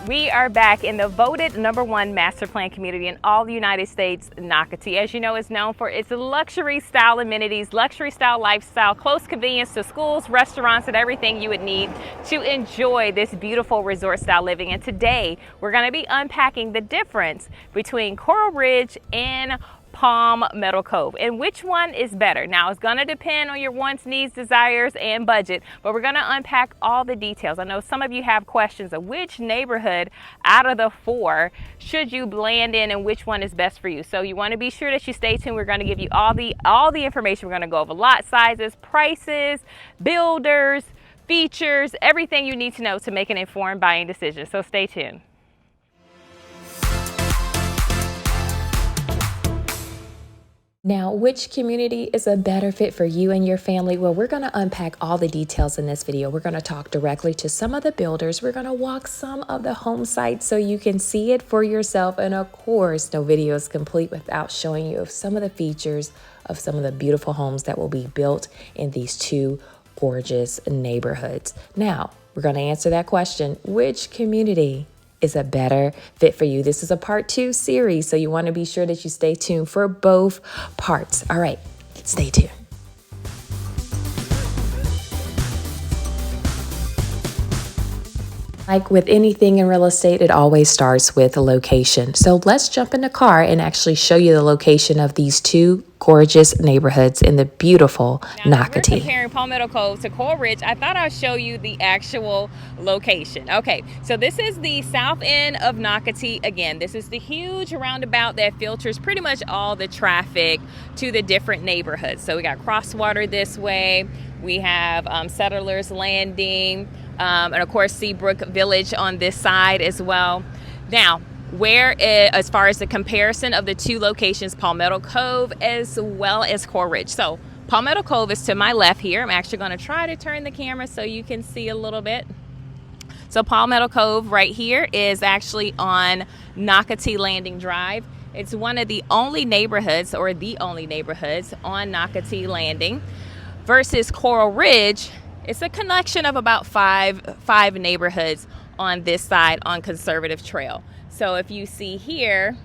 We are back in the voted #1 master plan community in all the United States, Nocatee. As you know, is known for its luxury style amenities, luxury style lifestyle, close convenience to schools, restaurants, and everything you would need to enjoy this beautiful resort style living. And today we're going to be unpacking the difference between Coral Ridge and Palmetto Cove and which one is better. Now, it's going to depend on your wants, needs, desires, and budget, but we're going to unpack all the details. I know some of you have questions of which neighborhood out of the 4 should you land in and which one is best for you. So you want to be sure that you stay tuned. We're going to give you all the information. We're going to go over lot sizes, prices, builders, features, everything you need to know to make an informed buying decision. So stay tuned. Now, which community is a better fit for you and your family? Well, we're going to unpack all the details in this video. We're going to talk directly to some of the builders. We're going to walk some of the home sites so you can see it for yourself. And of course, no video is complete without showing you some of the features of some of the beautiful homes that will be built in these 2 gorgeous neighborhoods. Now, we're going to answer that question, which community is a better fit for you? This is a part 2 series, so you want to be sure that you stay tuned for both parts. All right, stay tuned. Like with anything in real estate, it always starts with a location. So let's jump in the car and actually show you the location of these 2 gorgeous neighborhoods in the beautiful Nocatee. We're comparing Palmetto Cove to Coral Ridge. I thought I'd show you the actual location. Okay, so this is the south end of Nocatee. Again, this is the huge roundabout that filters pretty much all the traffic to the different neighborhoods. So we got Crosswater this way. We have Settlers Landing, and of course Seabrook Village on this side as well. Now, as far as the comparison of the 2 locations, Palmetto Cove as well as Coral Ridge. So Palmetto Cove is to my left here. I'm actually going to try to turn the camera so you can see a little bit. So Palmetto Cove right here is actually on Nocatee Landing Drive. It's one of the only neighborhoods, or the only neighborhoods on Nocatee Landing, versus Coral Ridge. It's a collection of about five neighborhoods on this side on Conservative Trail. So if you see here,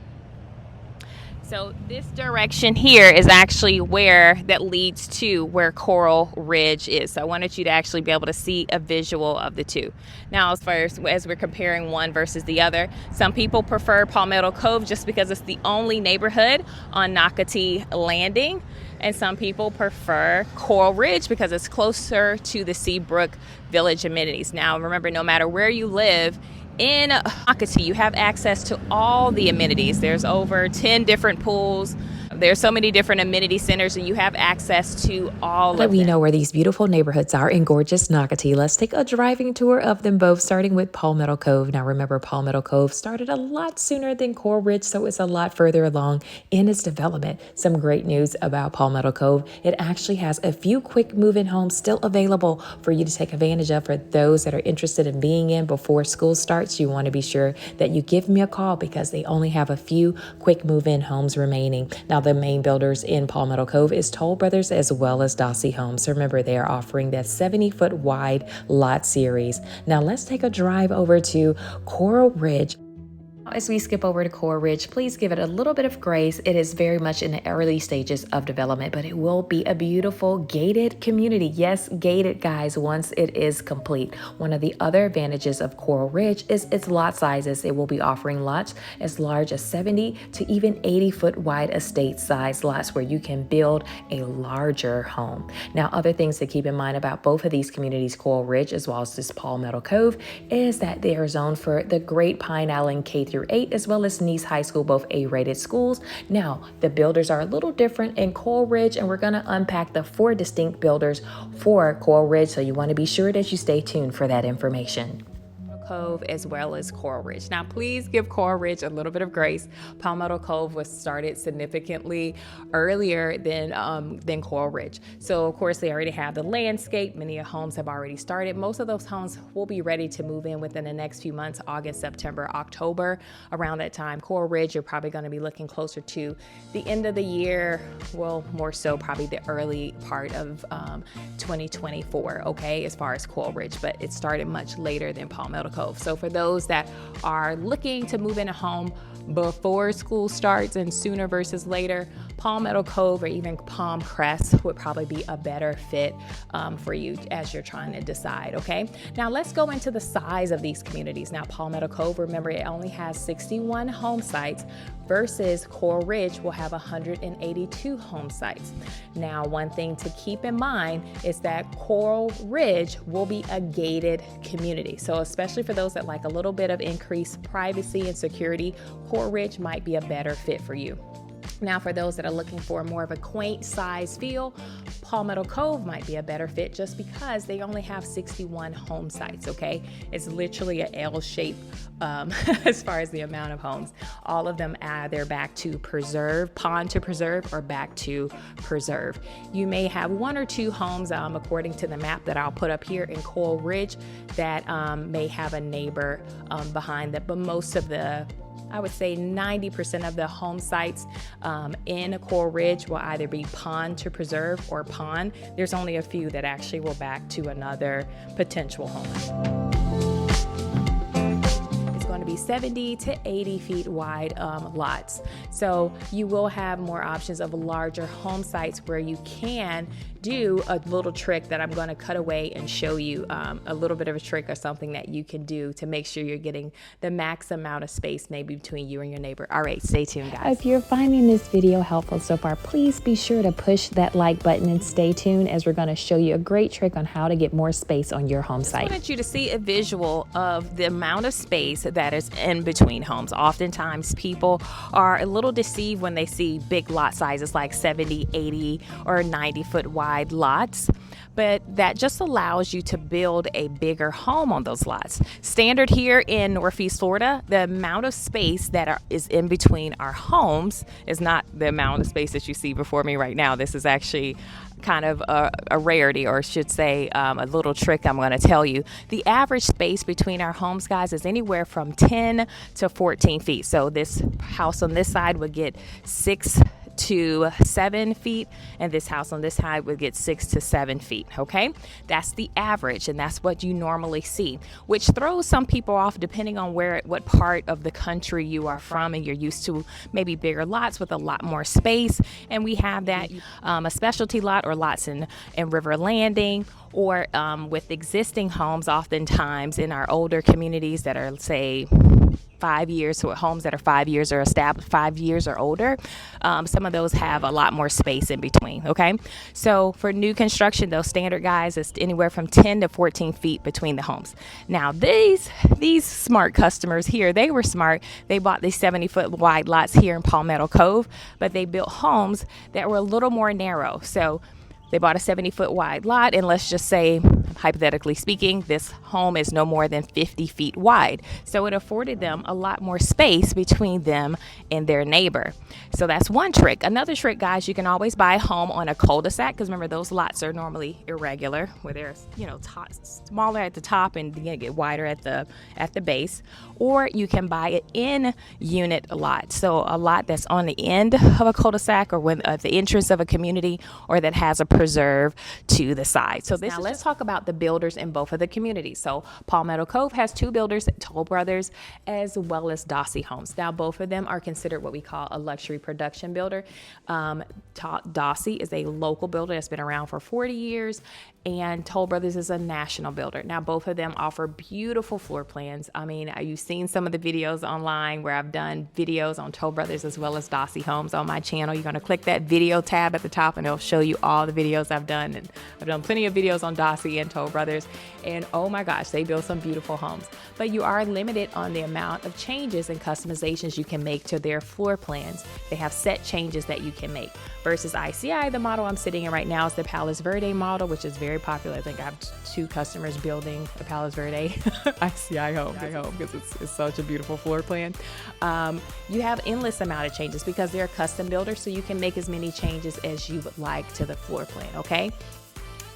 so this direction here is actually that leads to where Coral Ridge is. So I wanted you to actually be able to see a visual of the 2. Now, as we're comparing one versus the other, some people prefer Palmetto Cove just because it's the only neighborhood on Nocatee Landing. And some people prefer Coral Ridge because it's closer to the Seabrook Village amenities. Now, remember, no matter where you live in Nocatee, you have access to all the amenities. There's over 10 different pools. There's so many different amenity centers, and you have access to all of them. We know where these beautiful neighborhoods are in gorgeous Nocatee. Let's take a driving tour of them both, starting with Palmetto Cove. Now, remember, Palmetto Cove started a lot sooner than Coral Ridge, so it's a lot further along in its development. Some great news about Palmetto Cove. It actually has a few quick move-in homes still available for you to take advantage of. For those that are interested in being in before school starts, you want to be sure that you give me a call because they only have a few quick move-in homes remaining. Now, the main builders in Palmetto Cove is Toll Brothers as well as Dossie Homes. So remember, they are offering that 70-foot wide lot series. Now let's take a drive over to Coral Ridge. As we skip over to Coral Ridge, please give it a little bit of grace. It is very much in the early stages of development, but it will be a beautiful gated community. Yes, gated, guys, once it is complete. One of the other advantages of Coral Ridge is its lot sizes. It will be offering lots as large as 70 to even 80-foot wide estate size lots where you can build a larger home. Now, other things to keep in mind about both of these communities, Coral Ridge as well as this Palmetto Cove, is that they are zoned for the Great Pine Island K-8 as well as Nice High School, both A-rated schools. Now, the builders are a little different in Coral Ridge, and we're going to unpack the 4 distinct builders for Coral Ridge, so you want to be sure that you stay tuned for that information. Cove as well as Coral Ridge. Now, please give Coral Ridge a little bit of grace. Palmetto Cove was started significantly earlier than Coral Ridge. So, of course, they already have the landscape. Many homes have already started. Most of those homes will be ready to move in within the next few months, August, September, October. Around that time, Coral Ridge, you're probably going to be looking closer to the end of the year. Well, more so probably the early part of 2024, okay, as far as Coral Ridge. But it started much later than Palmetto Cove. Cove. So for those that are looking to move in a home before school starts and sooner versus later, Palmetto Cove or even Palm Crest would probably be a better fit for you as you're trying to decide, okay? Now let's go into the size of these communities. Now Palmetto Cove, remember, it only has 61 home sites versus Coral Ridge will have 182 home sites. Now, one thing to keep in mind is that Coral Ridge will be a gated community. So especially for those that like a little bit of increased privacy and security, Coral Ridge might be a better fit for you. Now, for those that are looking for more of a quaint size feel, Palmetto Cove might be a better fit just because they only have 61 home sites, okay? It's literally an L shape as far as the amount of homes. All of them either back to preserve, pond to preserve, or back to preserve. You may have one or two homes, according to the map that I'll put up here in Coral Ridge, that may have a neighbor behind them, but most of the, I would say 90% of the home sites in Coral Ridge will either be pond to preserve or pond. There's only a few that actually will back to another potential home. Going to be 70 to 80 feet wide lots. So you will have more options of larger home sites where you can do a little trick that I'm going to cut away and show you, a little bit of a trick or something that you can do to make sure you're getting the max amount of space maybe between you and your neighbor. All right, stay tuned, guys. If you're finding this video helpful so far, please be sure to push that like button and stay tuned as we're going to show you a great trick on how to get more space on your home site. I wanted you to see a visual of the amount of space that is in between homes. Oftentimes people are a little deceived when they see big lot sizes like 70, 80, or 90 foot wide lots, but that just allows you to build a bigger home on those lots. Standard here in Northeast Florida, the amount of space that is in between our homes is not the amount of space that you see before me right now. This is actually kind of a rarity, or I should say a little trick I'm going to tell you. The average space between our homes, guys, is anywhere from 10 to 14 feet. So this house on this side would get 6 to 7 feet, and this house on this side would get 6 to 7 feet. Okay, that's the average, and that's what you normally see, which throws some people off depending on what part of the country you are from, and you're used to maybe bigger lots with a lot more space. And we have that a specialty lot or lots in River Landing, or with existing homes, oftentimes in our older communities that are, say, 5 years, so homes that are 5 years or established 5 years or older, some of those have a lot more space in between. Okay, so for new construction, those standard, guys, is anywhere from 10 to 14 feet between the homes. Now these smart customers here, they were smart. They bought these 70-foot wide lots here in Palmetto Cove, but they built homes that were a little more narrow. So they bought a 70-foot wide lot, and let's just say, hypothetically speaking, this home is no more than 50 feet wide. So it afforded them a lot more space between them and their neighbor. So that's one trick. Another trick, guys, you can always buy a home on a cul-de-sac, because remember, those lots are normally irregular, where they're, smaller at the top and get wider at the base. Or you can buy an in-unit lot, so a lot that's on the end of a cul-de-sac, or at the entrance of a community, or that has a preserve to the side. So now let's talk about the builders in both of the communities. So Palmetto Cove has two builders, Toll Brothers, as well as Dossie Homes. Now both of them are considered what we call a luxury production builder. Dossie is a local builder that's been around for 40 years, and Toll Brothers is a national builder. Now both of them offer beautiful floor plans. I mean, you've seen some of the videos online where I've done videos on Toll Brothers as well as Dossie Homes on my channel. You're going to click that video tab at the top, and it'll show you all the videos I've done. And I've done plenty of videos on Dossie and Toll Brothers, and oh my gosh, they build some beautiful homes. But you are limited on the amount of changes and customizations you can make to their floor plans. They have set changes that you can make. Versus ICI, the model I'm sitting in right now is the Palos Verde model, which is very popular. I think I have two customers building a Palos Verde ICI home because it's such a beautiful floor plan. You have endless amount of changes because they're a custom builder, so you can make as many changes as you would like to the floor plan. Okay,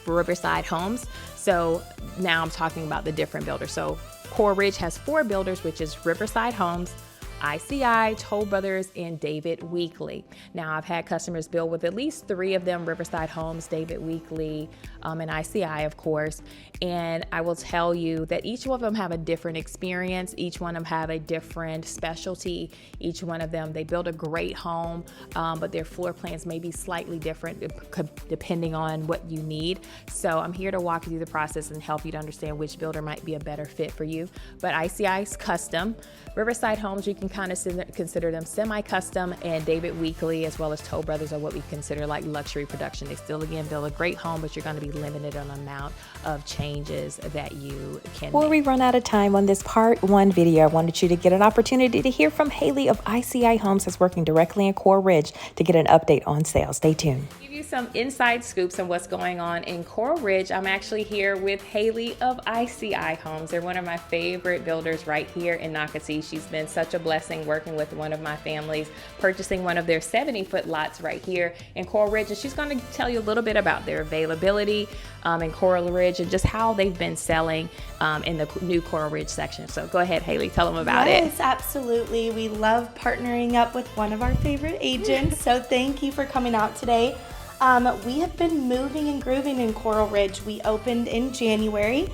for Riverside Homes, so now I'm talking about the different builders. So Coral Ridge has 4 builders, which is Riverside Homes, ICI, Toll Brothers, and David Weekley. Now, I've had customers build with at least 3 of them: Riverside Homes, David Weekley, and ICI, of course. And I will tell you that each one of them have a different experience. Each one of them have a different specialty. Each one of them, they build a great home, but their floor plans may be slightly different depending on what you need. So I'm here to walk you through the process and help you to understand which builder might be a better fit for you. But ICI is custom. Riverside Homes, you can kind of consider them semi-custom, and David Weekley as well as Toll Brothers are what we consider like luxury production. They still, again, build a great home, but you're going to be limited on the amount of changes that you can Before make. we run out of time on this part 1 video, I wanted you to get an opportunity to hear from Haley of ICI Homes, that's working directly in Coral Ridge, to get an update on sales. Stay tuned. Give you some inside scoops on what's going on in Coral Ridge. I'm actually here with Haley of ICI Homes. They're one of my favorite builders right here in Nocatee. She's been such a blessing working with one of my families, purchasing one of their 70-foot lots right here in Coral Ridge. And she's going to tell you a little bit about their availability in Coral Ridge and just how they've been selling in the new Coral Ridge section. So go ahead, Haley, tell them about it. Yes, absolutely. We love partnering up with one of our favorite agents. So thank you for coming out today. We have been moving and grooving in Coral Ridge. We opened in January,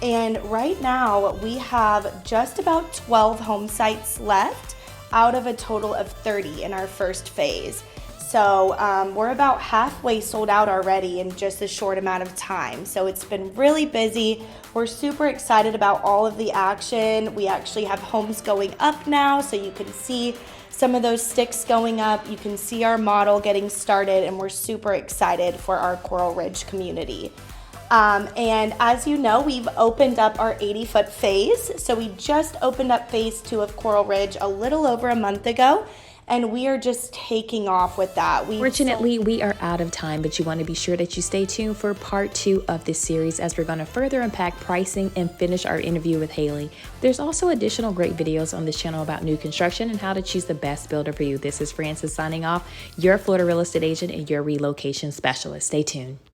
and right now we have just about 12 home sites left out of a total of 30 in our first phase. So we're about halfway sold out already in just a short amount of time. So it's been really busy. We're super excited about all of the action. We actually have homes going up now, so you can see some of those sticks going up. You can see our model getting started, and we're super excited for our Coral Ridge community. And as you know, we've opened up our 80-foot phase. So we just opened up phase 2 of Coral Ridge a little over a month ago, and we are just taking off with that. Fortunately, we are out of time, but you want to be sure that you stay tuned for part 2 of this series, as we're going to further unpack pricing and finish our interview with Haley. There's also additional great videos on this channel about new construction and how to choose the best builder for you. This is Frances signing off, your Florida real estate agent and your relocation specialist. Stay tuned.